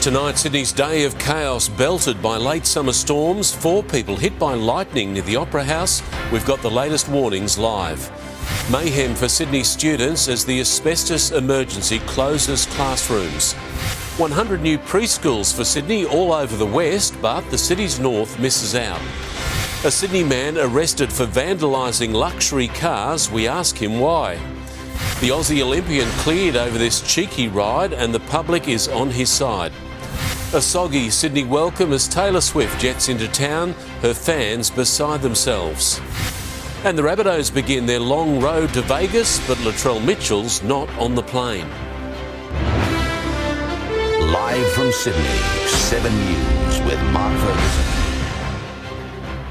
Tonight, Sydney's day of chaos belted by late summer storms. 4 people hit by lightning near the Opera House. We've got the latest warnings live. Mayhem for Sydney students as the asbestos emergency closes classrooms. 100 new preschools for Sydney all over the west, but the city's north misses out. A Sydney man arrested for vandalising luxury cars. We ask him why. The Aussie Olympian cleared over this cheeky ride and the public is on his side. A soggy Sydney welcome as Taylor Swift jets into town, her fans beside themselves. And the Rabbitohs begin their long road to Vegas, but Latrell Mitchell's not on the plane. Live from Sydney, 7 News with Mark Ferguson.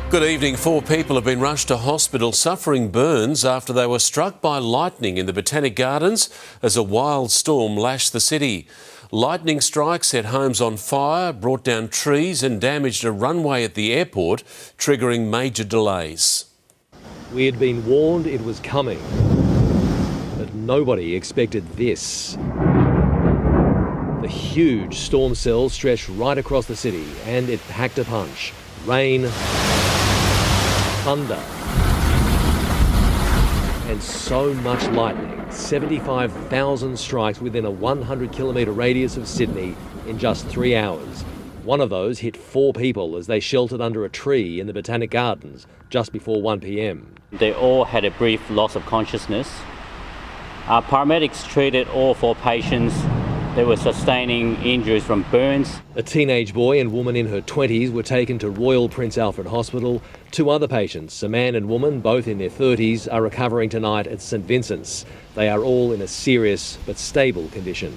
Good evening. 4 people have been rushed to hospital suffering burns after they were struck by lightning in the Botanic Gardens as a wild storm lashed the city. Lightning strikes set homes on fire, brought down trees and damaged a runway at the airport, triggering major delays. We had been warned it was coming, but nobody expected this. The huge storm cell stretched right across the city and it packed a punch. Rain, thunder, and so much lightning. 75,000 strikes within a 100-kilometre radius of Sydney in just 3 hours. One of those hit 4 people as they sheltered under a tree in the Botanic Gardens just before 1 p.m. They all had a brief loss of consciousness. Our paramedics treated all 4 patients. They were sustaining injuries from burns. A teenage boy and woman in her 20s were taken to Royal Prince Alfred Hospital. 2 other patients, a man and woman, both in their 30s, are recovering tonight at St Vincent's. They are all in a serious but stable condition.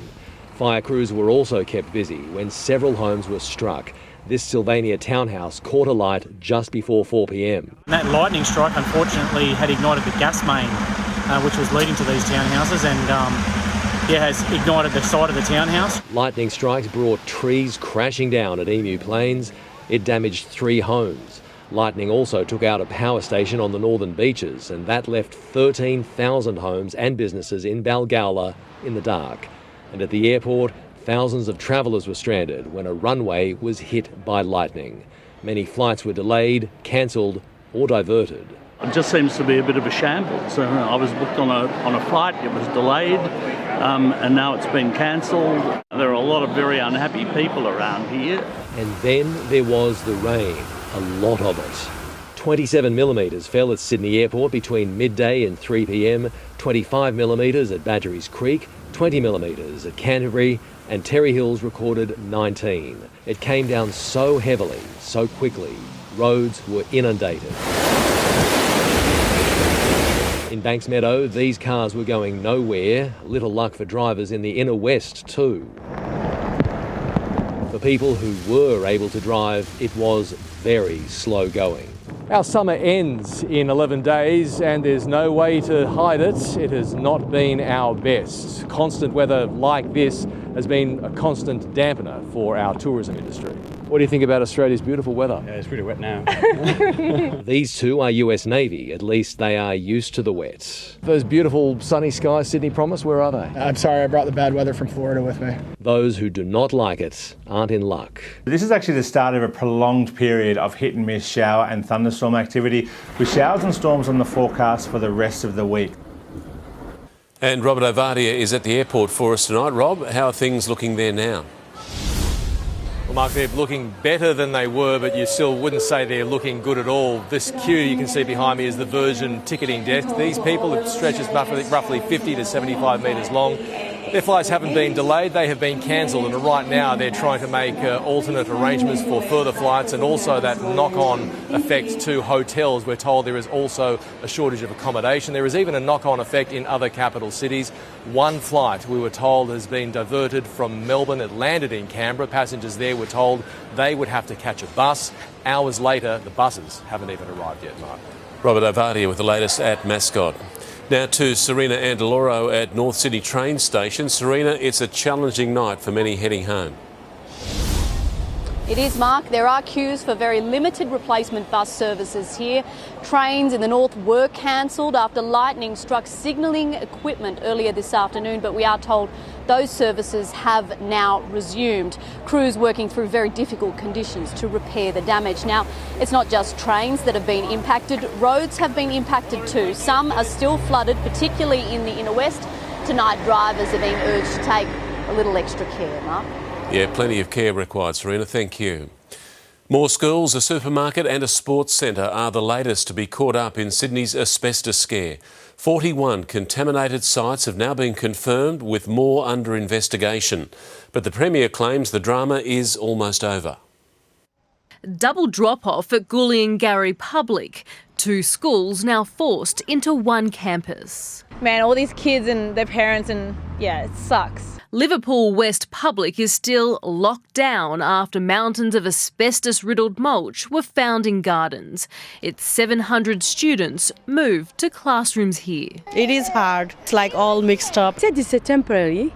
Fire crews were also kept busy when several homes were struck. This Sylvania townhouse caught alight just before 4 p.m. That lightning strike unfortunately had ignited the gas main which was leading to these townhouses and has ignited the side of the townhouse. Lightning strikes brought trees crashing down at Emu Plains. It damaged 3 homes. Lightning also took out a power station on the northern beaches, and that left 13,000 homes and businesses in Balgowlah in the dark. And at the airport, thousands of travellers were stranded when a runway was hit by lightning. Many flights were delayed, cancelled or diverted. It just seems to be a bit of a shambles. I was booked on a flight, it was delayed, and now it's been cancelled. There are a lot of very unhappy people around here. And then there was the rain, a lot of it. 27 millimetres fell at Sydney Airport between midday and 3 p.m, 25 millimetres at Badgerys Creek, 20 millimetres at Canterbury, and Terry Hills recorded 19. It came down so heavily, so quickly, roads were inundated. In Banks Meadow, these cars were going nowhere. Little luck for drivers in the inner west too. For people who were able to drive, it was very slow going. Our summer ends in 11 days and there's no way to hide it. It has not been our best. Constant weather like this has been a constant dampener for our tourism industry. What do you think about Australia's beautiful weather? Yeah, it's pretty wet now. These 2 are US Navy. At least they are used to the wet. Those beautiful sunny skies Sydney promised, where are they? I'm sorry, I brought the bad weather from Florida with me. Those who do not like it aren't in luck. This is actually the start of a prolonged period of hit and miss shower and thunderstorm activity, with showers and storms on the forecast for the rest of the week. And Robert Ovadia is at the airport for us tonight. Rob, how are things looking there now? Well, Mark, they're looking better than they were, but you still wouldn't say they're looking good at all. This queue you can see behind me is the Virgin ticketing desk. These people, it stretches roughly 50 to 75 metres long. Their flights haven't been delayed, they have been cancelled, and right now they're trying to make alternate arrangements for further flights and also that knock-on effect to hotels. We're told there is also a shortage of accommodation. There is even a knock-on effect in other capital cities. One flight, we were told, has been diverted from Melbourne. It landed in Canberra. Passengers there were told they would have to catch a bus. Hours later, the buses haven't even arrived yet, Mark. Robert Ovadia with the latest at Mascot. Now to Serena Andaloro at North Sydney train station. Serena, it's a challenging night for many heading home. It is, Mark. There are queues for very limited replacement bus services here. Trains in the north were cancelled after lightning struck signalling equipment earlier this afternoon, but we are told those services have now resumed. Crews working through very difficult conditions to repair the damage. Now, it's not just trains that have been impacted, roads have been impacted too. Some are still flooded, particularly in the inner west. Tonight, drivers are being urged to take a little extra care, Mark. Yeah, plenty of care required, Serena. Thank you. More schools, a supermarket and a sports centre are the latest to be caught up in Sydney's asbestos scare. 41 contaminated sites have now been confirmed, with more under investigation. But the Premier claims the drama is almost over. Double drop-off at Gulliangary Public. 2 schools now forced into one campus. Man, all these kids and their parents, and yeah, it sucks. Liverpool West Public is still locked down after mountains of asbestos-riddled mulch were found in gardens. Its 700 students moved to classrooms here. It is hard. It's like all mixed up. It's a temporary,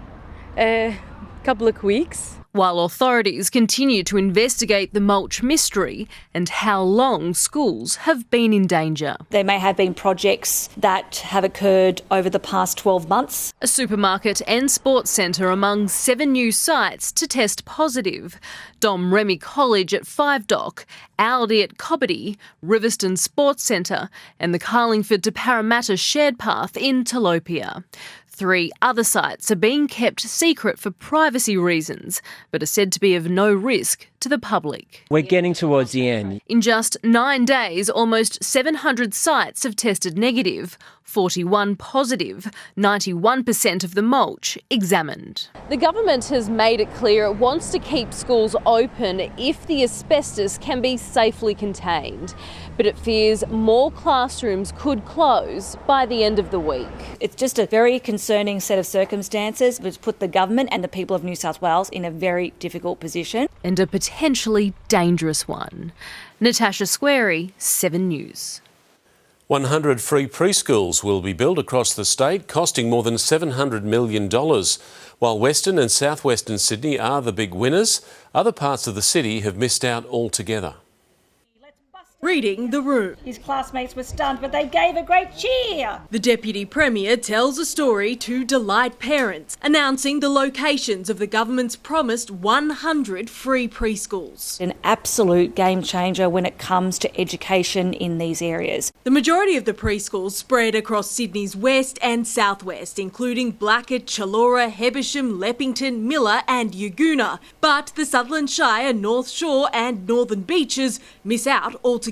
couple of weeks. While authorities continue to investigate the mulch mystery and how long schools have been in danger. There may have been projects that have occurred over the past 12 months. A supermarket and sports centre among 7 new sites to test positive. Dom Remy College at 5 Dock, Aldi at Cobbitty, Riverston Sports Centre and the Carlingford to Parramatta shared path in Talopia. 3 other sites are being kept secret for privacy reasons, but are said to be of no risk to the public. We're getting towards the end. In just 9 days, almost 700 sites have tested negative, 41 positive, 91% of the mulch examined. The government has made it clear it wants to keep schools open if the asbestos can be safely contained. But it fears more classrooms could close by the end of the week. It's just a very concerning set of circumstances which put the government and the people of New South Wales in a very difficult position. And a potentially dangerous one. Natasha Squarey, 7 News. 100 free preschools will be built across the state, costing more than $700 million. While Western and southwestern Sydney are the big winners, other parts of the city have missed out altogether. Reading the room. His classmates were stunned, but they gave a great cheer. The Deputy Premier tells a story to delight parents, announcing the locations of the government's promised 100 free preschools. An absolute game changer when it comes to education in these areas. The majority of the preschools spread across Sydney's west and southwest, including Blackett, Chullora, Hebersham, Leppington, Miller and Yagoona. But the Sutherland Shire, North Shore and Northern Beaches miss out altogether.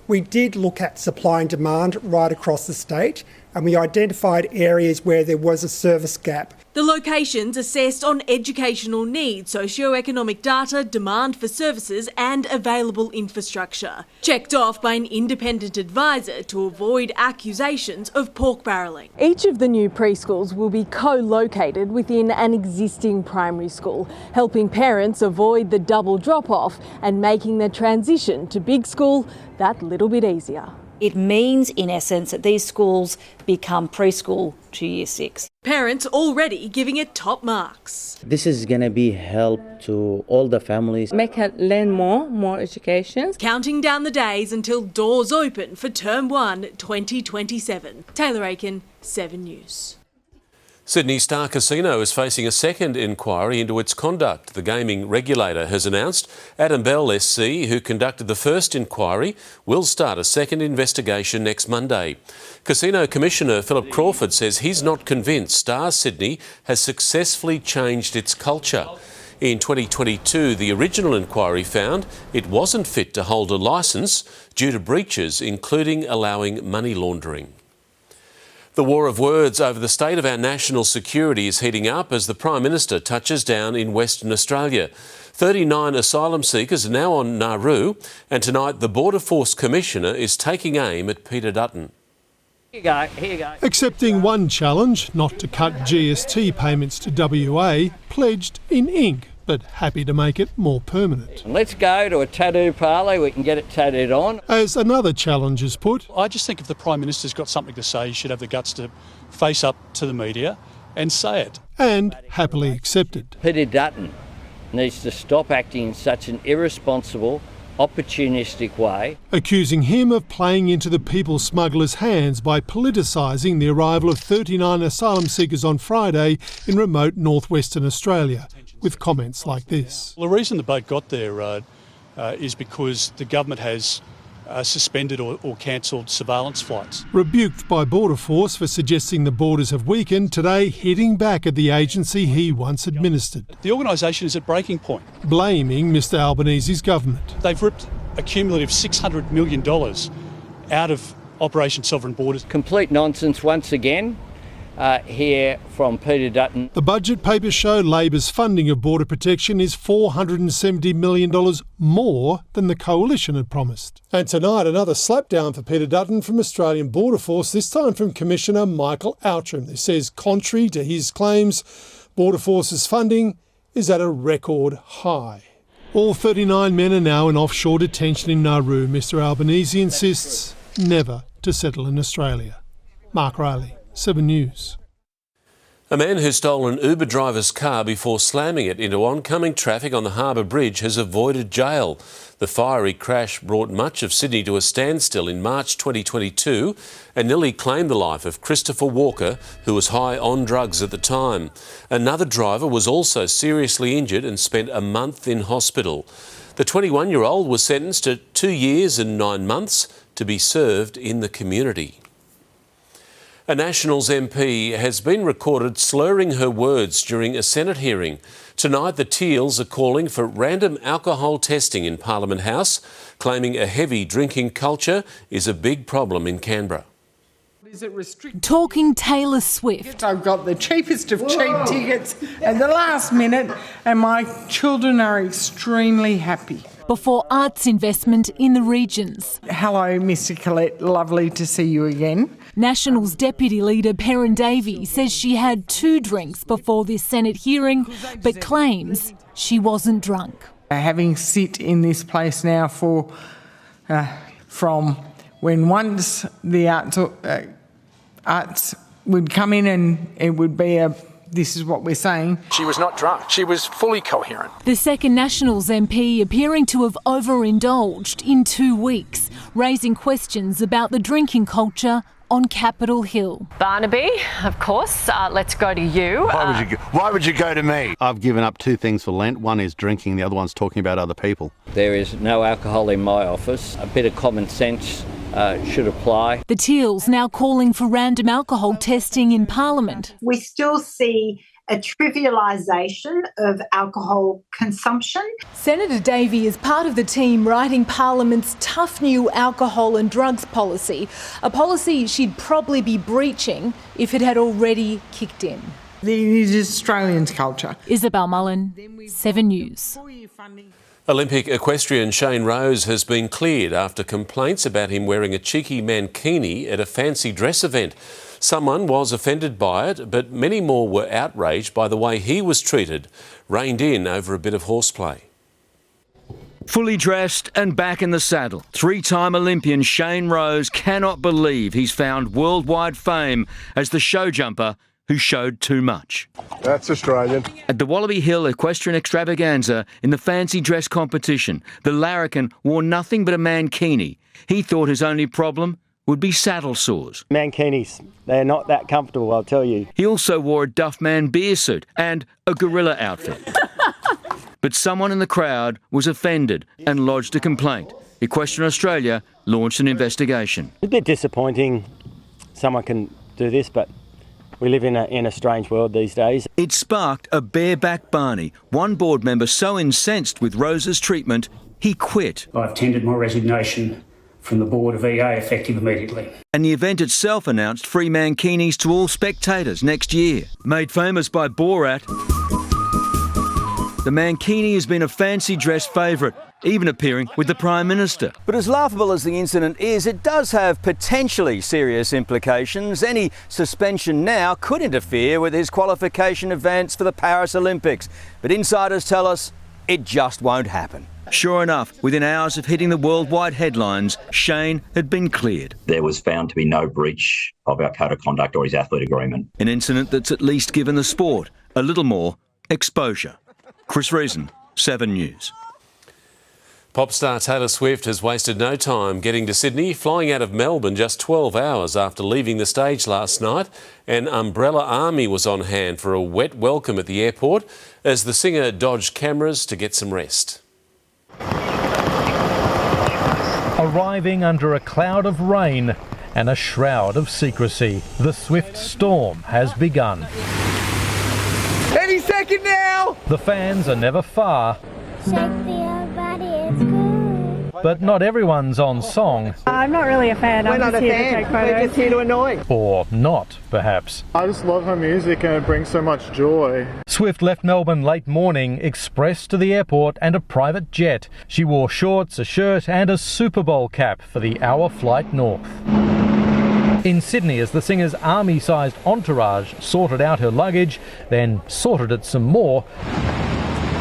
We did look at supply and demand right across the state, and we identified areas where there was a service gap. The locations assessed on educational needs, socio-economic data, demand for services and available infrastructure. Checked off by an independent advisor to avoid accusations of pork barrelling. Each of the new preschools will be co-located within an existing primary school, helping parents avoid the double drop-off and making the transition to big school that little bit easier. It means, in essence, that these schools become preschool to year 6. Parents already giving it top marks. This is going to be help to all the families. Make her learn more education. Counting down the days until doors open for Term 1 2027. Taylor Aiken, 7 News. Sydney Star Casino is facing a second inquiry into its conduct. The gaming regulator has announced Adam Bell SC, who conducted the first inquiry, will start a second investigation next Monday. Casino Commissioner Philip Crawford says he's not convinced Star Sydney has successfully changed its culture. In 2022, the original inquiry found it wasn't fit to hold a licence due to breaches, including allowing money laundering. The war of words over the state of our national security is heating up as the Prime Minister touches down in Western Australia. 39 asylum seekers are now on Nauru, and tonight the Border Force Commissioner is taking aim at Peter Dutton. Here you go. Accepting one challenge, not to cut GST payments to WA, pledged in ink, but happy to make it more permanent. Let's go to a tattoo parlour, we can get it tattooed on. As another challenge is put, I just think if the Prime Minister's got something to say, he should have the guts to face up to the media and say it. And happily accepted. Peter Dutton needs to stop acting in such an irresponsible, opportunistic way. Accusing him of playing into the people smugglers' hands by politicising the arrival of 39 asylum seekers on Friday in remote northwestern Australia, with comments like this. Well, the reason the boat got there is because the government has suspended or cancelled surveillance flights. Rebuked by Border Force for suggesting the borders have weakened, today hitting back at the agency he once administered. The organisation is at breaking point. Blaming Mr Albanese's government. They've ripped a cumulative $600 million out of Operation Sovereign Borders. Complete nonsense once again. Here from Peter Dutton. The budget papers show Labor's funding of border protection is $470 million more than the Coalition had promised. And tonight, another slapdown for Peter Dutton from Australian Border Force, this time from Commissioner Michael Outram. He says, contrary to his claims, Border Force's funding is at a record high. All 39 men are now in offshore detention in Nauru. Mr Albanese insists never to settle in Australia. Mark Riley, 7 News. A man who stole an Uber driver's car before slamming it into oncoming traffic on the Harbour Bridge has avoided jail. The fiery crash brought much of Sydney to a standstill in March 2022 and nearly claimed the life of Christopher Walker, who was high on drugs at the time. Another driver was also seriously injured and spent a month in hospital. The 21-year-old was sentenced to 2 years and 9 months to be served in the community. A Nationals MP has been recorded slurring her words during a Senate hearing. Tonight, the Teals are calling for random alcohol testing in Parliament House, claiming a heavy drinking culture is a big problem in Canberra. Talking Taylor Swift. I've got the cheapest of cheap tickets at the last minute, and my children are extremely happy. Before arts investment in the regions. Hello, Mr Collette. Lovely to see you again. Nationals Deputy Leader Perrin Davey says she had 2 drinks before this Senate hearing, but claims she wasn't drunk. Having sit in this place now for from when once the arts would come in and it would be this is what we're saying. She was not drunk. She was fully coherent. The second Nationals MP appearing to have overindulged in 2 weeks, raising questions about the drinking culture on Capitol Hill. Barnaby, of course, let's go to you. Why would you go to me? I've given up 2 things for Lent. One is drinking, the other one's talking about other people. There is no alcohol in my office. A bit of common sense should apply. The Teals now calling for random alcohol testing in Parliament. We still see a trivialisation of alcohol consumption. Senator Davey is part of the team writing Parliament's tough new alcohol and drugs policy, a policy she'd probably be breaching if it had already kicked in. It is Australians' culture. Isabel Mullen, 7 News. Olympic equestrian Shane Rose has been cleared after complaints about him wearing a cheeky mankini at a fancy dress event. Someone was offended by it, but many more were outraged by the way he was treated, reined in over a bit of horseplay. Fully dressed and back in the saddle, 3-time Olympian Shane Rose cannot believe he's found worldwide fame as the show jumper who showed too much. That's Australian. At the Wallaby Hill Equestrian Extravaganza in the fancy dress competition, the larrikin wore nothing but a mankini. He thought his only problem would be saddle sores. Mankinis, they're not that comfortable, I'll tell you. He also wore a Duffman beer suit and a gorilla outfit. But someone in the crowd was offended and lodged a complaint. Equestrian Australia launched an investigation. It's a bit disappointing someone can do this, but we live in a strange world these days. It sparked a bareback Barney, one board member so incensed with Rose's treatment, he quit. I've tendered my resignation from the board of EA effective immediately. And the event itself announced free mankinis to all spectators next year. Made famous by Borat, the mankini has been a fancy dress favourite, even appearing with the Prime Minister. But as laughable as the incident is, it does have potentially serious implications. Any suspension now could interfere with his qualification advance for the Paris Olympics. But insiders tell us it just won't happen. Sure enough, within hours of hitting the worldwide headlines, Shane had been cleared. There was found to be no breach of our code of conduct or his athlete agreement. An incident that's at least given the sport a little more exposure. Chris Reason, 7 News. Pop star Taylor Swift has wasted no time getting to Sydney, flying out of Melbourne just 12 hours after leaving the stage last night. An umbrella army was on hand for a wet welcome at the airport as the singer dodged cameras to get some rest. Arriving under a cloud of rain and a shroud of secrecy, the Swift storm has begun. Any second now! The fans are never far, but not everyone's on song. I'm not really a fan. We're not a fan. We're just here to annoy. Or not, perhaps. I just love her music and it brings so much joy. Swift left Melbourne late morning, express to the airport and a private jet. She wore shorts, a shirt and a Super Bowl cap for the hour flight north. In Sydney, as the singer's army-sized entourage sorted out her luggage, then sorted it some more,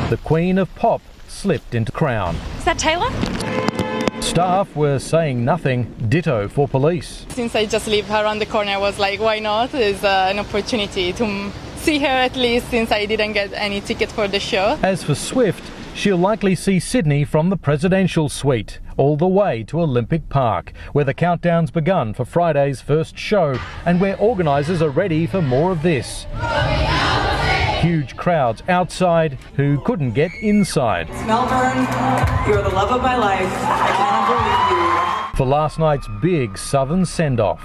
the Queen of Pop slipped into Crown. Is that Taylor? Staff were saying nothing, ditto for police. Since I just live around the corner, I was like, why not? It's an opportunity to see her at least, since I didn't get any ticket for the show. As for Swift, she'll likely see Sydney from the presidential suite, all the way to Olympic Park, where the countdown's begun for Friday's first show, and where organisers are ready for more of this. Huge crowds outside who couldn't get inside. Melbourne, you're the love of my life. I cannot believe you. For last night's big southern send-off.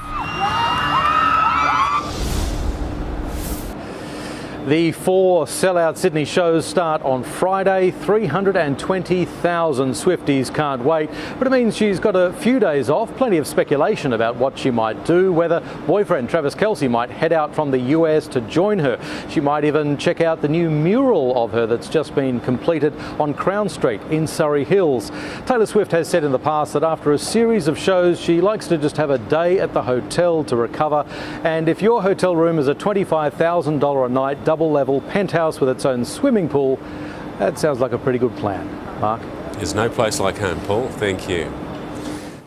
The 4 sellout Sydney shows start on Friday. 320,000 Swifties can't wait, but it means she's got a few days off. Plenty of speculation about what she might do, whether boyfriend Travis Kelce might head out from the US to join her. She might even check out the new mural of her that's just been completed on Crown Street in Surrey Hills. Taylor Swift has said in the past that after a series of shows, she likes to just have a day at the hotel to recover. And if your hotel room is a $25,000 a night double-level penthouse with its own swimming pool, that sounds like a pretty good plan. Mark? There's no place like home, Paul. Thank you.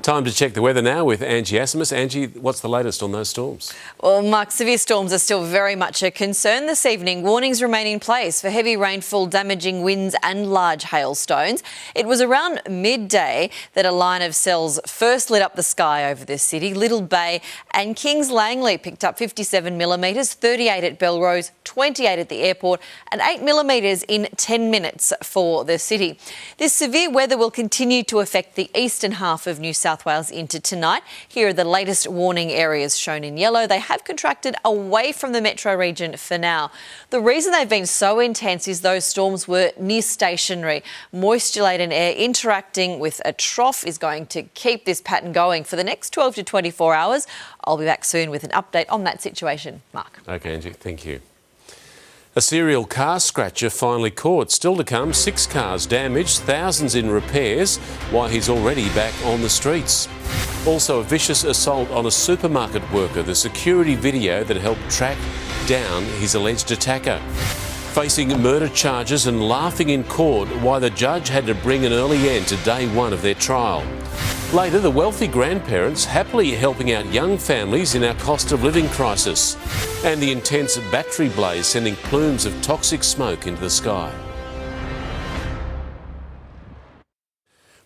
Time to check the weather now with Angie Asimus. Angie, what's the latest on those storms? Well, Mark, severe storms are still very much a concern this evening. Warnings remain in place for heavy rainfall, damaging winds and large hailstones. It was around midday that a line of cells first lit up the sky over the city. Little Bay and Kings Langley picked up 57 millimetres, 38 at Belrose, 28 at the airport and 8 millimetres in 10 minutes for the city. This severe weather will continue to affect the eastern half of New South Wales into tonight. Here are the latest warning areas shown in yellow. They have contracted away from the metro region for now. The reason they've been so intense is those storms were near stationary. Moisture-laden air interacting with a trough is going to keep this pattern going for the next 12 to 24 hours. I'll be back soon with an update on that situation. Mark. OK, Angie, thank you. A serial car scratcher finally caught. Still to come, 6 cars damaged, thousands in repairs, while he's already back on the streets. Also, a vicious assault on a supermarket worker, the security video that helped track down his alleged attacker. Facing murder charges and laughing in court why the judge had to bring an early end to day 1 of their trial. Later, the wealthy grandparents happily helping out young families in our cost of living crisis. And the intense battery blaze sending plumes of toxic smoke into the sky.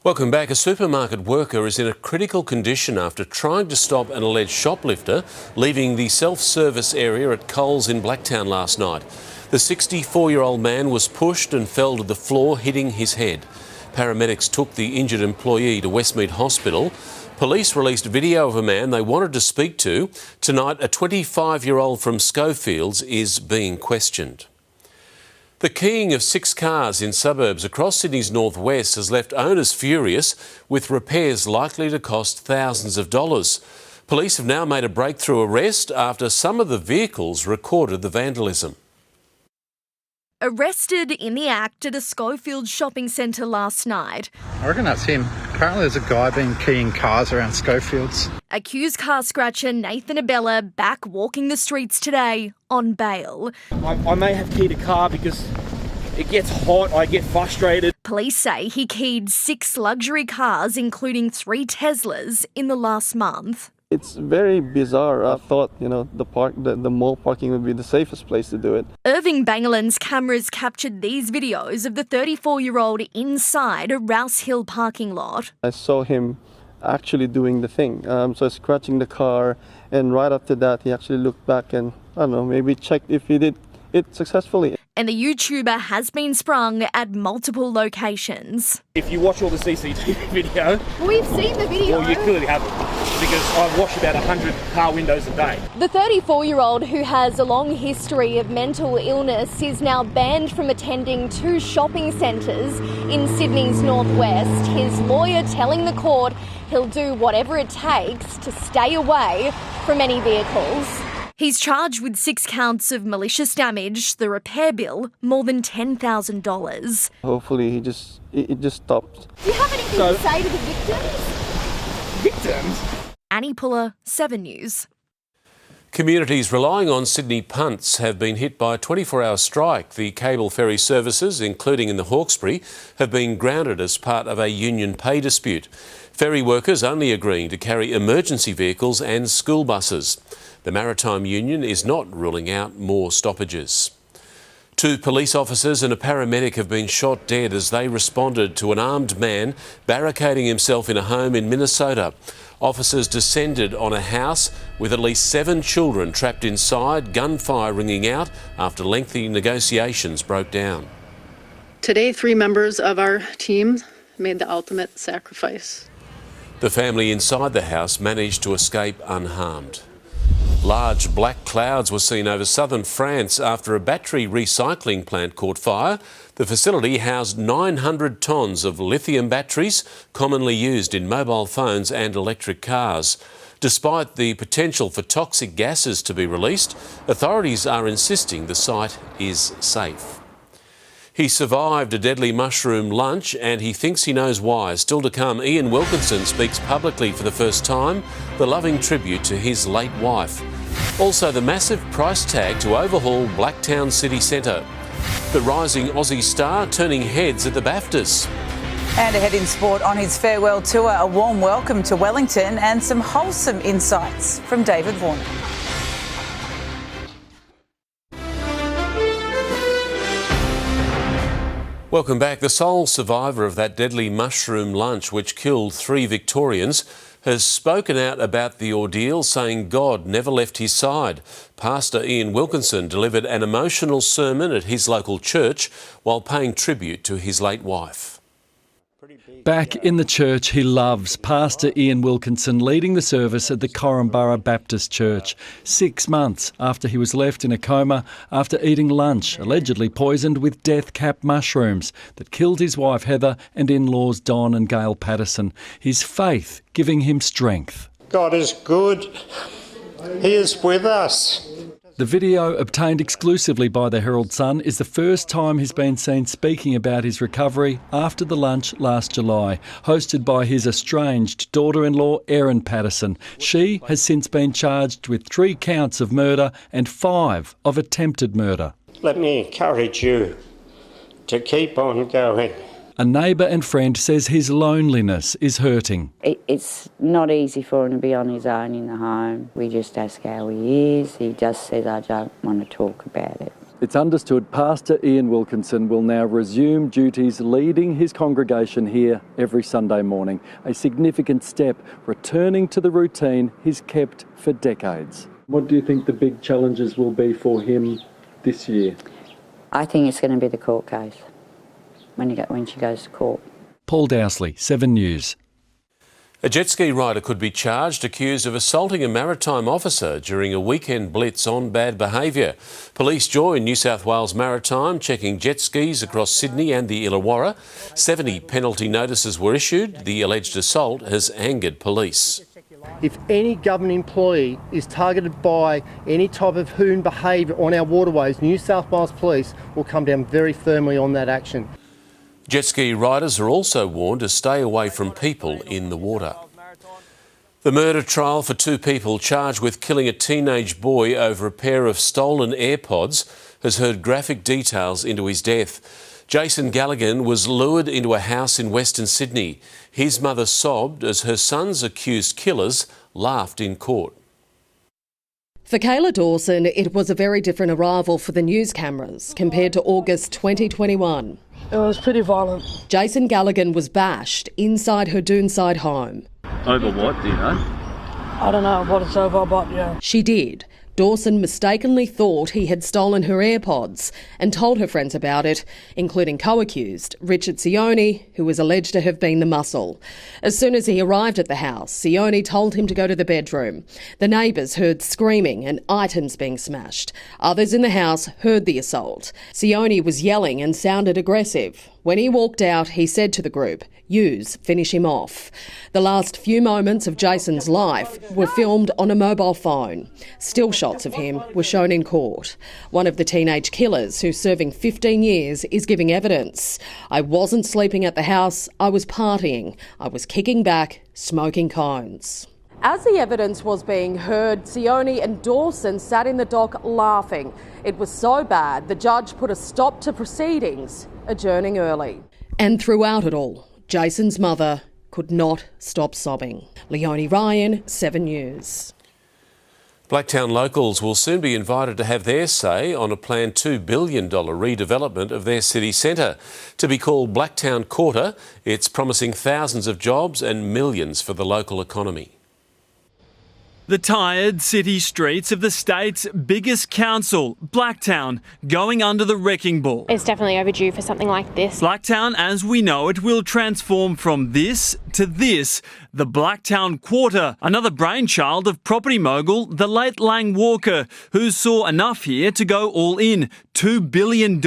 Welcome back. A supermarket worker is in a critical condition after trying to stop an alleged shoplifter leaving the self-service area at Coles in Blacktown last night. The 64-year-old man was pushed and fell to the floor, hitting his head. Paramedics took the injured employee to Westmead Hospital. Police released video of a man they wanted to speak to. Tonight, a 25-year-old from Schofields is being questioned. The keying of 6 cars in suburbs across Sydney's northwest has left owners furious, with repairs likely to cost thousands of dollars. Police have now made a breakthrough arrest after some of the vehicles recorded the vandalism. Arrested in the act at a Schofields shopping centre last night. I reckon that's him. Apparently there's a guy been keying cars around Schofields. Accused car scratcher Nathan Abella back walking the streets today on bail. I may have keyed a car because it gets hot, I get frustrated. Police say he keyed 6 luxury cars, including 3 Teslas, in the last month. It's very bizarre. I thought, the mall parking would be the safest place to do it. Irving Bangalan's cameras captured these videos of the 34-year-old inside a Rouse Hill parking lot. I saw him actually doing the thing, so scratching the car, and right after that he actually looked back and, I don't know, maybe checked if he did it successfully. And the YouTuber has been sprung at multiple locations. If you watch all the CCTV video... We've seen the video. Well, you clearly haven't, because I watch about 100 car windows a day. The 34-year-old, who has a long history of mental illness, is now banned from attending 2 shopping centres in Sydney's northwest. His lawyer telling the court he'll do whatever it takes to stay away from any vehicles. He's charged with 6 counts of malicious damage, the repair bill more than $10,000. Hopefully it just stops. Do you have anything to say to the victims? Victims? Annie Puller, 7 News. Communities relying on Sydney punts have been hit by a 24-hour strike. The cable ferry services, including in the Hawkesbury, have been grounded as part of a union pay dispute. Ferry workers only agreeing to carry emergency vehicles and school buses. The Maritime Union is not ruling out more stoppages. 2 police officers and a paramedic have been shot dead as they responded to an armed man barricading himself in a home in Minnesota. Officers descended on a house with at least 7 children trapped inside, gunfire ringing out after lengthy negotiations broke down. Today, 3 members of our team made the ultimate sacrifice. The family inside the house managed to escape unharmed. Large black clouds were seen over southern France after a battery recycling plant caught fire. The facility housed 900 tonnes of lithium batteries, commonly used in mobile phones and electric cars. Despite the potential for toxic gases to be released, authorities are insisting the site is safe. He survived a deadly mushroom lunch and he thinks he knows why. Still to come, Ian Wilkinson speaks publicly for the first time, the loving tribute to his late wife. Also, the massive price tag to overhaul Blacktown city centre. The rising Aussie star turning heads at the BAFTAs. And ahead in sport, on his farewell tour, a warm welcome to Wellington and some wholesome insights from David Warner. Welcome back. The sole survivor of that deadly mushroom lunch which killed 3 Victorians has spoken out about the ordeal, saying God never left his side. Pastor Ian Wilkinson delivered an emotional sermon at his local church while paying tribute to his late wife. Back in the church he loves, Pastor Ian Wilkinson leading the service at the Corumburra Baptist Church 6 months after he was left in a coma after eating lunch, allegedly poisoned with death-cap mushrooms that killed his wife Heather and in-laws Don and Gail Patterson. His faith giving him strength. God is good. He is with us. The video, obtained exclusively by the Herald Sun, is the first time he's been seen speaking about his recovery after the lunch last July, hosted by his estranged daughter-in-law Erin Patterson. She has since been charged with 3 counts of murder and 5 of attempted murder. Let me encourage you to keep on going. A neighbour and friend says his loneliness is hurting. It's not easy for him to be on his own in the home. We just ask how he is. He just says, I don't want to talk about it. It's understood Pastor Ian Wilkinson will now resume duties leading his congregation here every Sunday morning. A significant step, returning to the routine he's kept for decades. What do you think the big challenges will be for him this year? I think it's going to be the court case. When she goes to court. Paul Dowsley, 7 News. A jet ski rider could be charged, accused of assaulting a maritime officer during a weekend blitz on bad behaviour. Police joined New South Wales Maritime, checking jet skis across Sydney and the Illawarra. 70 penalty notices were issued. The alleged assault has angered police. If any government employee is targeted by any type of hoon behaviour on our waterways, New South Wales Police will come down very firmly on that action. Jet ski riders are also warned to stay away from people in the water. The murder trial for 2 people charged with killing a teenage boy over a pair of stolen AirPods has heard graphic details into his death. Jason Galligan was lured into a house in Western Sydney. His mother sobbed as her son's accused killers laughed in court. For Kayla Dawson, it was a very different arrival for the news cameras compared to August 2021. It was pretty violent. Jason Galligan was bashed inside her Doonside home. Over what, do you know? I don't know what it's over, but yeah. She did. Dawson mistakenly thought he had stolen her AirPods and told her friends about it, including co-accused Richard Sione, who was alleged to have been the muscle. As soon as he arrived at the house, Sione told him to go to the bedroom. The neighbours heard screaming and items being smashed. Others in the house heard the assault. Sione was yelling and sounded aggressive. When he walked out, he said to the group, "Yous, finish him off." The last few moments of Jason's life were filmed on a mobile phone. Still shots of him were shown in court. One of the teenage killers, who's serving 15 years, is giving evidence. "I wasn't sleeping at the house, I was partying. I was kicking back, smoking cones." As the evidence was being heard, Sione and Dawson sat in the dock laughing. It was so bad, the judge put a stop to proceedings, adjourning early. And throughout it all, Jason's mother could not stop sobbing. Leonie Ryan, 7 News. Blacktown locals will soon be invited to have their say on a planned $2 billion redevelopment of their city centre. To be called Blacktown Quarter, it's promising thousands of jobs and millions for the local economy. The tired city streets of the state's biggest council, Blacktown, going under the wrecking ball. It's definitely overdue for something like this. Blacktown, as we know it, will transform from this to this, the Blacktown Quarter, another brainchild of property mogul, the late Lang Walker, who saw enough here to go all in, $2 billion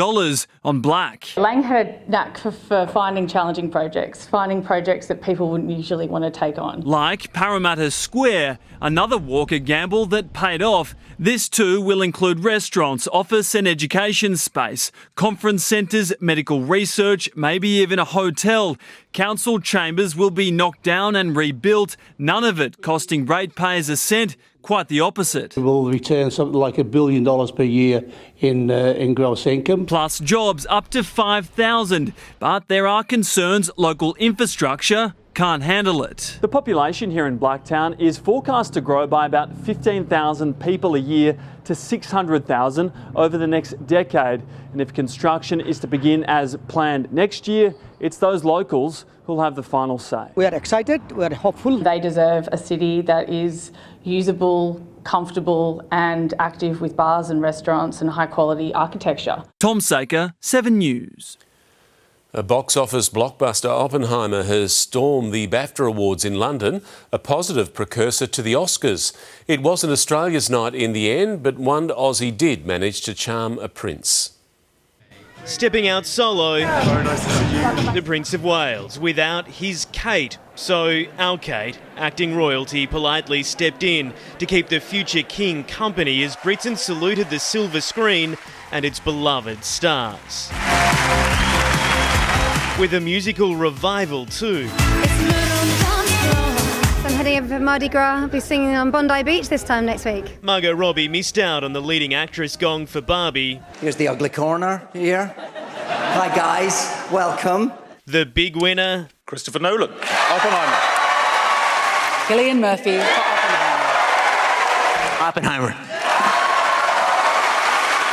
on black. Lang had a knack for finding challenging projects, finding projects that people wouldn't usually want to take on. Like Parramatta Square, another Walker gamble that paid off. This too will include restaurants, office and education space, conference centres, medical research, maybe even a hotel. Council chambers will be knocked down and rebuilt, none of it costing ratepayers a cent. Quite the opposite. We'll return something like $1 billion per year in gross income. Plus jobs up to 5,000. But there are concerns local infrastructure can't handle it. The population here in Blacktown is forecast to grow by about 15,000 people a year to 600,000 over the next decade. And if construction is to begin as planned next year, it's those locals who'll have the final say. We are excited, we are hopeful. They deserve a city that is usable, comfortable and active with bars and restaurants and high quality architecture. Tom Saker, 7 News. A box office blockbuster, Oppenheimer, has stormed the BAFTA Awards in London, a positive precursor to the Oscars. It wasn't Australia's night in the end, but one Aussie did manage to charm a prince. Stepping out solo, the Prince of Wales, without his Kate. So our Kate, acting royalty, politely stepped in to keep the future king company as Britain saluted the silver screen and its beloved stars. With a musical revival too. I'm heading over for Mardi Gras. I'll be singing on Bondi Beach this time next week. Margot Robbie missed out on the leading actress gong for Barbie. Here's the ugly corner here. Hi guys, welcome. The big winner, Christopher Nolan, Oppenheimer. Cillian Murphy for Oppenheimer.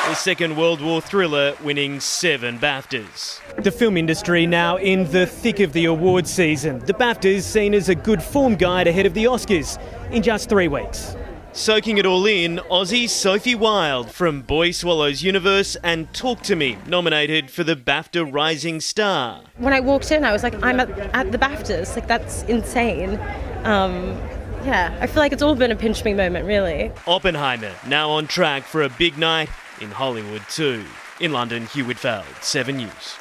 The Second World War thriller winning 7 BAFTAs. The film industry now in the thick of the awards season. The BAFTAs seen as a good form guide ahead of the Oscars in just 3 weeks. Soaking it all in, Aussie Sophie Wilde from Boy Swallows Universe and Talk to Me, nominated for the BAFTA Rising Star. When I walked in, I was like, I'm at the BAFTAs. Like, that's insane. Yeah, I feel like it's all been a pinch me moment, really. Oppenheimer, now on track for a big night in Hollywood too. In London, Hugh Whitfield, 7 News.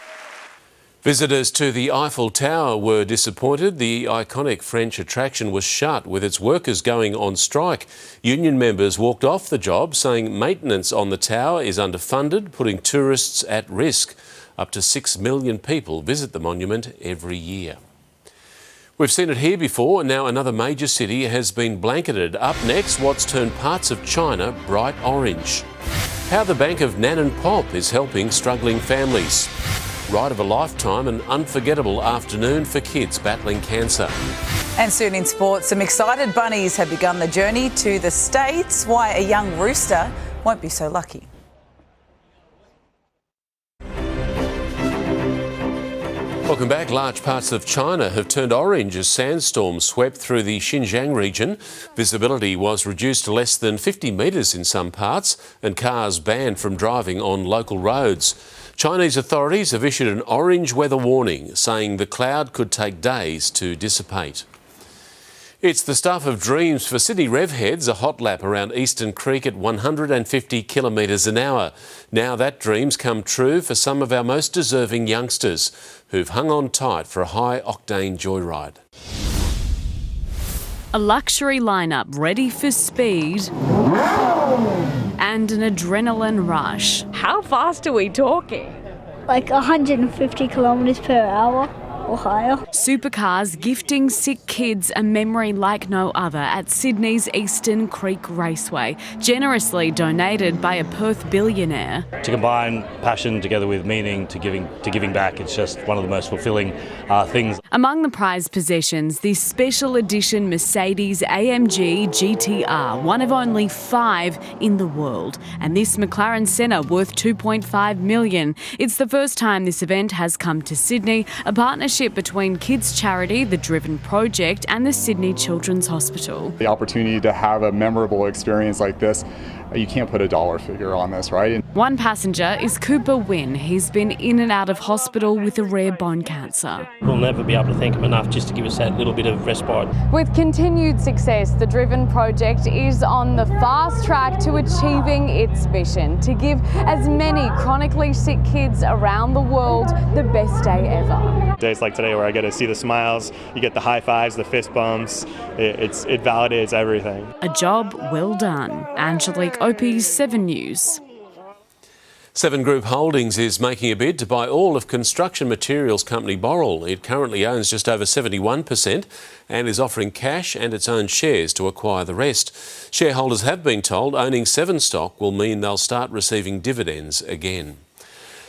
Visitors to the Eiffel Tower were disappointed. The iconic French attraction was shut with its workers going on strike. Union members walked off the job, saying maintenance on the tower is underfunded, putting tourists at risk. Up to 6 million people visit the monument every year. We've seen it here before, and now another major city has been blanketed. Up next, what's turned parts of China bright orange. How the Bank of Nan and Pop is helping struggling families. Ride of a lifetime, an unforgettable afternoon for kids battling cancer. And soon in sport, some excited bunnies have begun the journey to the States. Why a young rooster won't be so lucky. Welcome back. Large parts of China have turned orange as sandstorms swept through the Xinjiang region. Visibility was reduced to less than 50 metres in some parts and cars banned from driving on local roads. Chinese authorities have issued an orange weather warning, saying the cloud could take days to dissipate. It's the stuff of dreams for Sydney rev heads, a hot lap around Eastern Creek at 150 kilometres an hour. Now that dream's come true for some of our most deserving youngsters who've hung on tight for a high-octane joyride. A luxury lineup ready for speed and an adrenaline rush. How fast are we talking? Like 150 kilometres per hour. Or higher. Supercars gifting sick kids a memory like no other at Sydney's Eastern Creek Raceway, generously donated by a Perth billionaire. To combine passion together with meaning to giving back, it's just one of the most fulfilling things. Among the prized possessions, this special edition Mercedes AMG GTR, one of only 5 in the world, and this McLaren Senna worth $2.5 million. It's the first time this event has come to Sydney, a partnership between kids charity, the Driven Project, and the Sydney Children's Hospital. The opportunity to have a memorable experience like this, you can't put a dollar figure on this, right? One passenger is Cooper Wynn. He's been in and out of hospital with a rare bone cancer. We'll never be able to thank him enough just to give us that little bit of respite. With continued success, the Driven Project is on the fast track to achieving its mission to give as many chronically sick kids around the world the best day ever. Days like today where I get to see the smiles, you get the high fives, the fist bumps, it validates everything. A job well done. Angelique Opie's 7 News. 7 Group Holdings is making a bid to buy all of construction materials company Boral. It currently owns just over 71% and is offering cash and its own shares to acquire the rest. Shareholders have been told owning 7 stock will mean they'll start receiving dividends again.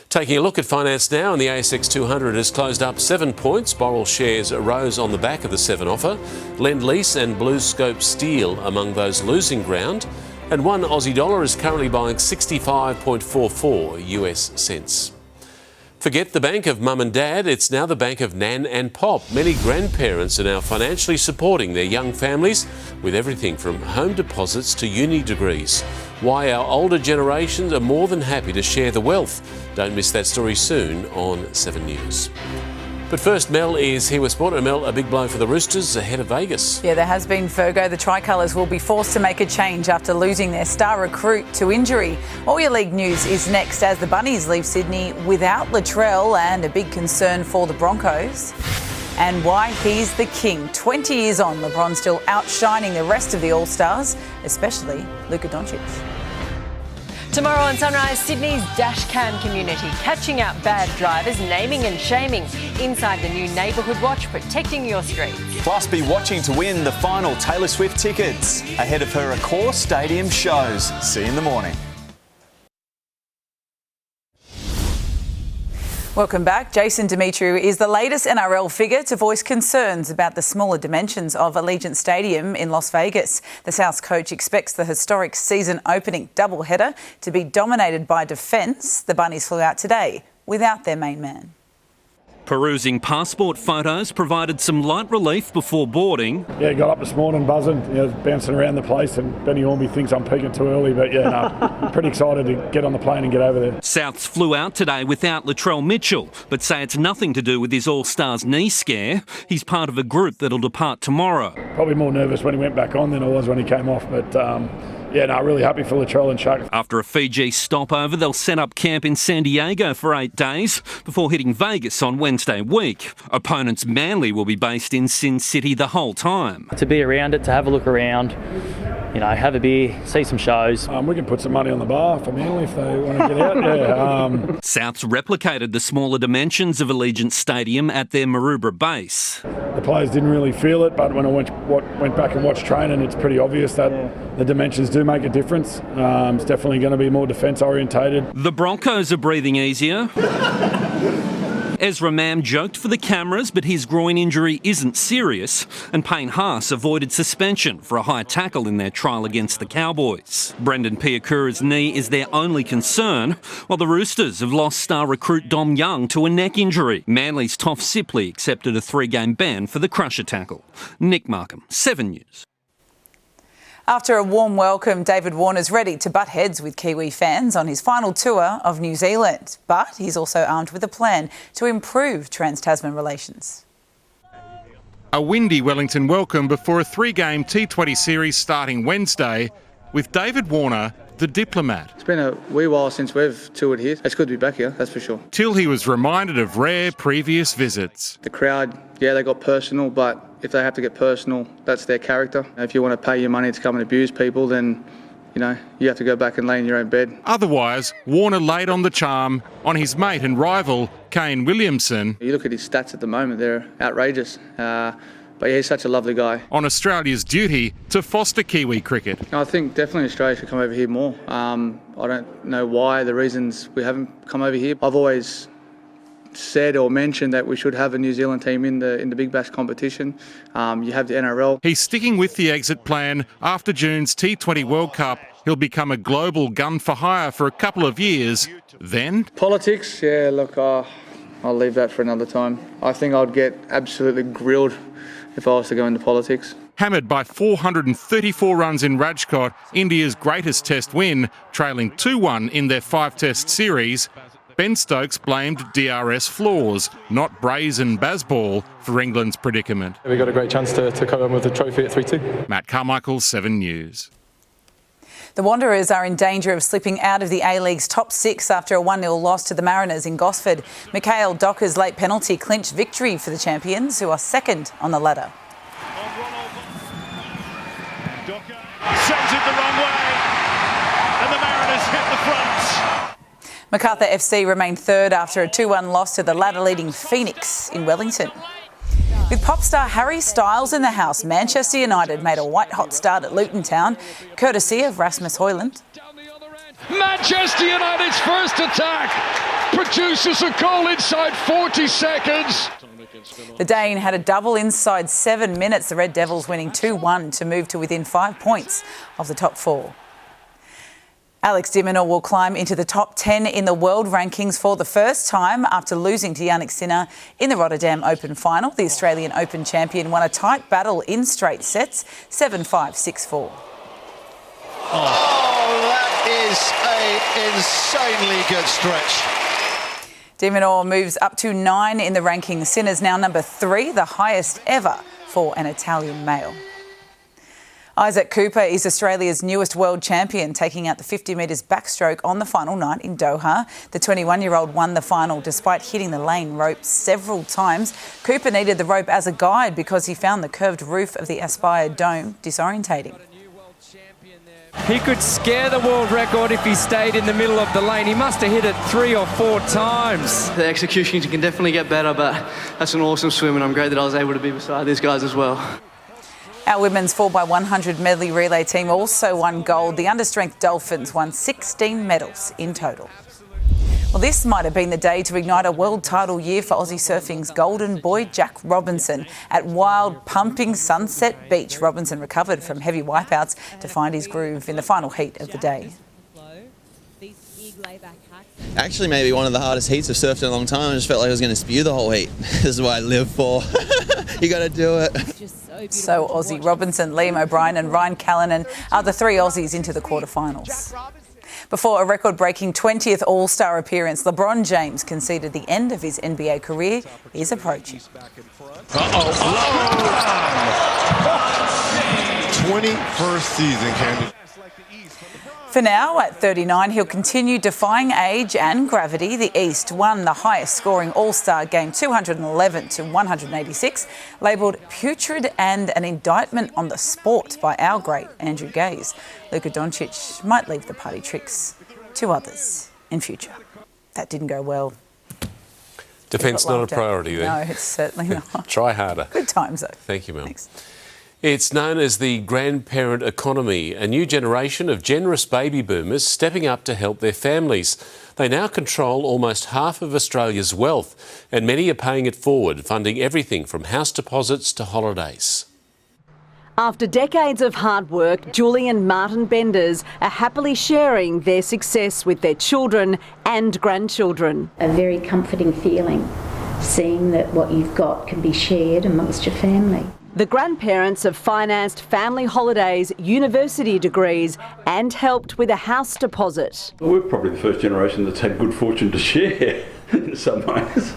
Taking a look at finance now, and the ASX 200 has closed up 7 points. Boral shares rose on the back of the 7 offer. Lend-Lease and BlueScope Steel among those losing ground. And one Aussie dollar is currently buying 65.44 US cents. Forget the bank of mum and dad, it's now the bank of nan and pop. Many grandparents are now financially supporting their young families with everything from home deposits to uni degrees. Why our older generations are more than happy to share the wealth. Don't miss that story soon on 7 News. But first, Mel is here with sport. And Mel, a big blow for the Roosters ahead of Vegas. Yeah, there has been, Fergo. The Tricolours will be forced to make a change after losing their star recruit to injury. All your league news is next as the Bunnies leave Sydney without Latrell, and a big concern for the Broncos. And why he's the king. 20 years on, LeBron still outshining the rest of the All-Stars, especially Luka Doncic. Tomorrow on Sunrise, Sydney's dashcam community catching out bad drivers, naming and shaming inside the new Neighbourhood Watch, protecting your streets. Plus, be watching to win the final Taylor Swift tickets ahead of her Accor Stadium shows. See you in the morning. Welcome back. Jason Demetriou is the latest NRL figure to voice concerns about the smaller dimensions of Allegiant Stadium in Las Vegas. The Souths coach expects the historic season opening doubleheader to be dominated by defence. The Bunnies flew out today without their main man. Perusing passport photos provided some light relief before boarding. Yeah, got up this morning buzzing, bouncing around the place, and Benny Hornby thinks I'm peaking too early, but pretty excited to get on the plane and get over there. Souths flew out today without Latrell Mitchell, but say it's nothing to do with his All-Stars knee scare. He's part of a group that'll depart tomorrow. Probably more nervous when he went back on than I was when he came off, but really happy for Latrell and Chuck. After a Fiji stopover, they'll set up camp in San Diego for 8 days before hitting Vegas on Wednesday week. Opponents Manly will be based in Sin City the whole time. To be around it, to have a look around, have a beer, see some shows. We can put some money on the bar for Manly if they want to get out. Souths replicated the smaller dimensions of Allegiant Stadium at their Maroubra base. The players didn't really feel it, but when I went back and watched training, it's pretty obvious that the dimensions do make a difference. It's definitely going to be more defence orientated. The Broncos are breathing easier. Ezra Mam joked for the cameras, but his groin injury isn't serious, and Payne Haas avoided suspension for a high tackle in their trial against the Cowboys. Brendan Piakura's knee is their only concern, while the Roosters have lost star recruit Dom Young to a neck injury. Manly's Toff Sipley accepted a 3-game ban for the crusher tackle. Nick Markham, 7 News. After a warm welcome, David Warner's ready to butt heads with Kiwi fans on his final tour of New Zealand. But he's also armed with a plan to improve Trans-Tasman relations. A windy Wellington welcome before a 3-game T20 series starting Wednesday with David Warner, the diplomat. It's been a wee while since we've toured here. It's good to be back here, that's for sure. Till he was reminded of rare previous visits. The crowd, yeah, they got personal, but if they have to get personal, that's their character. If you want to pay your money to come and abuse people, then, you know, you have to go back and lay in your own bed. Otherwise, Warner laid on the charm on his mate and rival, Kane Williamson. You look at his stats at the moment, they're outrageous. But yeah, he's such a lovely guy. On Australia's duty to foster Kiwi cricket. I think definitely Australia should come over here more. I don't know why, the reasons we haven't come over here. I've always said or mentioned that we should have a New Zealand team in the Big Bash competition. You have the NRL. He's sticking with the exit plan. After June's T20 World Cup, he'll become a global gun for hire for a couple of years. Then? Politics, yeah, look, I'll leave that for another time. I think I'd get absolutely grilled if I was to go into politics. Hammered by 434 runs in Rajkot, India's greatest test win, trailing 2-1 in their 5-test series, Ben Stokes blamed DRS flaws, not brazen baseball, for England's predicament. We got a great chance to come home with the trophy at 3-2. Matt Carmichael, 7 News. The Wanderers are in danger of slipping out of the A-League's top 6 after a 1-0 loss to the Mariners in Gosford. Mikhail Docker's late penalty clinched victory for the champions, who are second on the ladder. Sends it the wrong way, and the Mariners hit the front. Macarthur FC remained third after a 2-1 loss to the ladder-leading Phoenix in Wellington. With pop star Harry Styles in the house, Manchester United made a white-hot start at Luton Town, courtesy of Rasmus Højlund. Manchester United's first attack produces a goal inside 40 seconds. The Dane had a double inside 7 minutes, the Red Devils winning 2-1 to move to within 5 points of the top 4. Alex de Minaur will climb into the top 10 in the world rankings for the first time after losing to Yannick Sinner in the Rotterdam Open final. The Australian Open champion won a tight battle in straight sets, 7-5, 6-4. Oh, that is an insanely good stretch. De Minaur moves up to 9 in the rankings. Sinner's now number 3, the highest ever for an Italian male. Isaac Cooper is Australia's newest world champion, taking out the 50 metres backstroke on the final night in Doha. The 21-year-old won the final despite hitting the lane rope several times. Cooper needed the rope as a guide because he found the curved roof of the Aspire Dome disorientating. He could scare the world record if he stayed in the middle of the lane. He must have hit it 3 or 4 times. The execution can definitely get better, but that's an awesome swim, and I'm great that I was able to be beside these guys as well. Our women's 4x100 medley relay team also won gold. The understrength Dolphins won 16 medals in total. Well, this might have been the day to ignite a world title year for Aussie surfing's golden boy, Jack Robinson. At wild, pumping Sunset Beach, Robinson recovered from heavy wipeouts to find his groove in the final heat of the day. Actually, maybe one of the hardest heats I've surfed in a long time. I just felt like I was going to spew the whole heat. This is what I live for. You got to do it. So Aussie Robinson, Liam O'Brien and Ryan Callanan are the 3 Aussies into the quarterfinals. Before a record-breaking 20th All-Star appearance, LeBron James conceded the end of his NBA career is approaching. 21st season, Candy. For now, at 39, he'll continue defying age and gravity. The East won the highest-scoring All-Star game, 211 to 186, labelled putrid and an indictment on the sport by our great Andrew Gaze. Luka Doncic might leave the party tricks to others in future. That didn't go well. Defence not a priority then? No, it's certainly not. Try harder. Good times, though. Thank you, Mel. Thanks. It's known as the grandparent economy, a new generation of generous baby boomers stepping up to help their families. They now control almost half of Australia's wealth, and many are paying it forward, funding everything from house deposits to holidays. After decades of hard work, Julie and Martin Benders are happily sharing their success with their children and grandchildren. A very comforting feeling, seeing that what you've got can be shared amongst your family. The grandparents have financed family holidays, university degrees and helped with a house deposit. Well, we're probably the first generation that's had good fortune to share in some ways.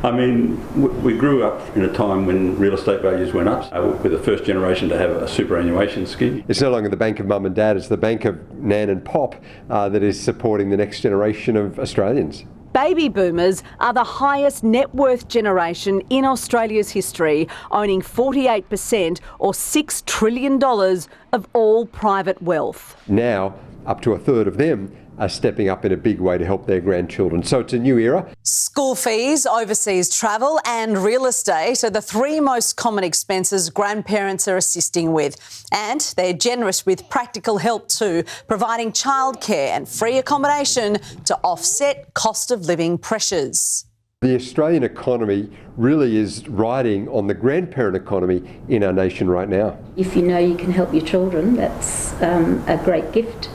I mean, we grew up in a time when real estate values went up. We're the first generation to have a superannuation scheme. It's no longer the bank of mum and dad, it's the bank of nan and pop that is supporting the next generation of Australians. Baby boomers are the highest net worth generation in Australia's history, owning 48% or $6 trillion of all private wealth. Now, up to a third of them are stepping up in a big way to help their grandchildren. So it's a new era. School fees, overseas travel and real estate are the three most common expenses grandparents are assisting with. And they're generous with practical help too, providing childcare and free accommodation to offset cost of living pressures. The Australian economy really is riding on the grandparent economy in our nation right now. If you know you can help your children, that's a great gift.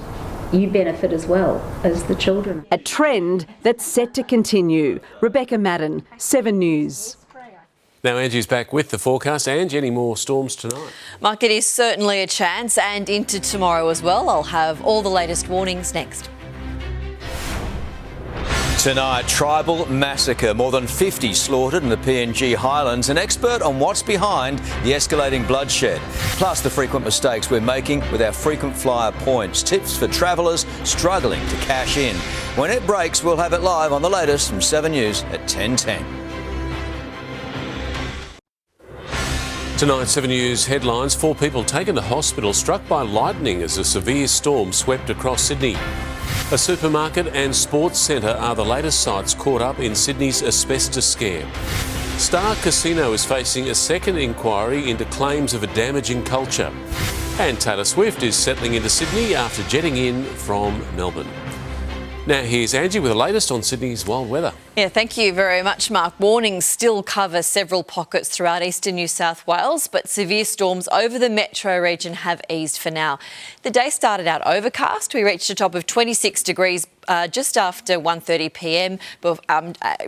You benefit as well as the children. A trend that's set to continue. Rebecca Madden, 7 News. Now Angie's back with the forecast. Angie, any more storms tonight? Mark, it is certainly a chance, and into tomorrow as well. I'll have all the latest warnings next. Tonight, tribal massacre. More than 50 slaughtered in the PNG Highlands. An expert on what's behind the escalating bloodshed. Plus the frequent mistakes we're making with our frequent flyer points. Tips for travellers struggling to cash in. When it breaks, we'll have it live on the latest from 7 News at 10:10. Tonight's 7 News headlines. 4 people taken to hospital struck by lightning as a severe storm swept across Sydney. A supermarket and sports centre are the latest sites caught up in Sydney's asbestos scam. Star Casino is facing a second inquiry into claims of a damaging culture. And Taylor Swift is settling into Sydney after jetting in from Melbourne. Now here's Angie with the latest on Sydney's wild weather. Yeah, thank you very much, Mark. Warnings still cover several pockets throughout eastern New South Wales, but severe storms over the metro region have eased for now. The day started out overcast. We reached a top of 26 degrees just after 1:30 p.m,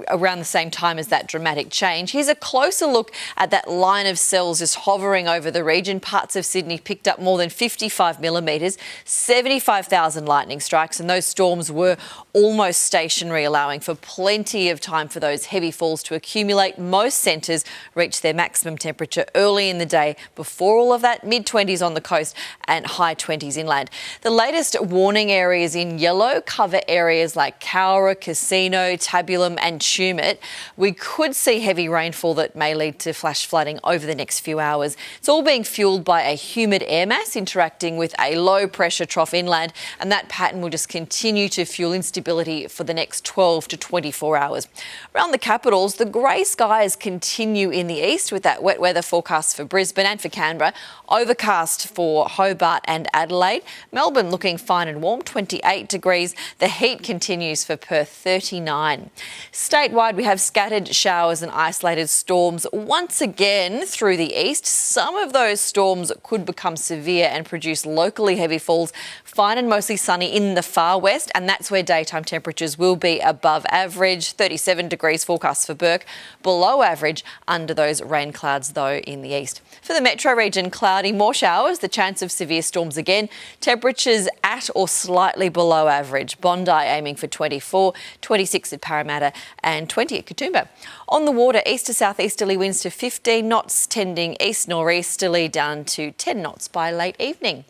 around the same time as that dramatic change. Here's a closer look at that line of cells just hovering over the region. Parts of Sydney picked up more than 55 millimetres, 75,000 lightning strikes, and those storms were almost stationary, allowing for plenty of time for those heavy falls to accumulate. Most centres reached their maximum temperature early in the day. Before all of that, mid-20s on the coast and high 20s inland. The latest warning areas in yellow cover areas like Cowra, Casino, Tabulum and Tumut. We could see heavy rainfall that may lead to flash flooding over the next few hours. It's all being fuelled by a humid air mass interacting with a low pressure trough inland, and that pattern will just continue to fuel instability for the next 12 to 24 hours. Around the capitals, the grey skies continue in the east with that wet weather forecast for Brisbane and for Canberra. Overcast for Hobart and Adelaide. Melbourne looking fine and warm, 28 degrees. The heat continues for Perth, 39. Statewide, we have scattered showers and isolated storms once again through the east. Some of those storms could become severe and produce locally heavy falls. Fine and mostly sunny in the far west, and that's where daytime temperatures will be above average. 37 degrees forecast for Bourke. Below average under those rain clouds, though, in the east. For the metro region, cloudy, more showers, the chance of severe storms again. Temperatures at or slightly below average. Bondi aiming for 24, 26 at Parramatta and 20 at Katoomba. On the water, east to southeasterly winds to 15 knots, tending east northeasterly down to 10 knots by late evening.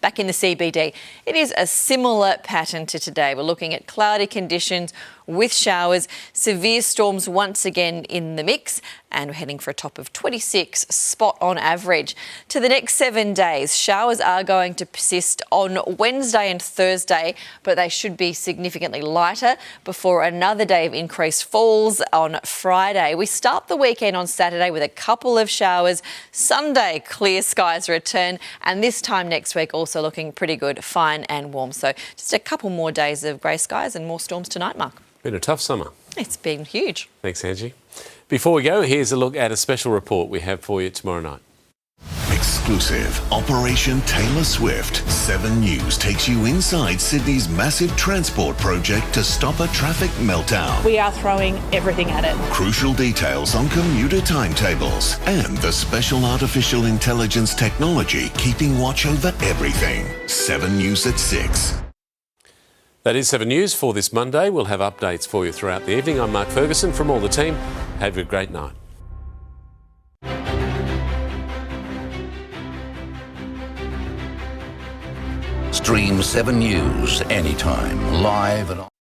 Back in the CBD, it is a similar pattern to today. We're looking at cloudy conditions, with showers. Severe storms once again in the mix, and we're heading for a top of 26, spot on average. To the next 7 days, showers are going to persist on Wednesday and Thursday, but they should be significantly lighter before another day of increased falls on Friday. We start the weekend on Saturday with a couple of showers. Sunday, clear skies return, and this time next week also looking pretty good, fine and warm. So just a couple more days of grey skies and more storms tonight, Mark. Been a tough summer. It's been huge. Thanks, Angie. Before we go, here's a look at a special report we have for you tomorrow night. Exclusive Operation Taylor Swift. 7 News takes you inside Sydney's massive transport project to stop a traffic meltdown. We are throwing everything at it. Crucial details on commuter timetables and the special artificial intelligence technology keeping watch over everything. 7 News at 6. That is 7 News for this Monday. We'll have updates for you throughout the evening. I'm Mark Ferguson from all the team. Have a great night. Stream 7 News anytime, live and on.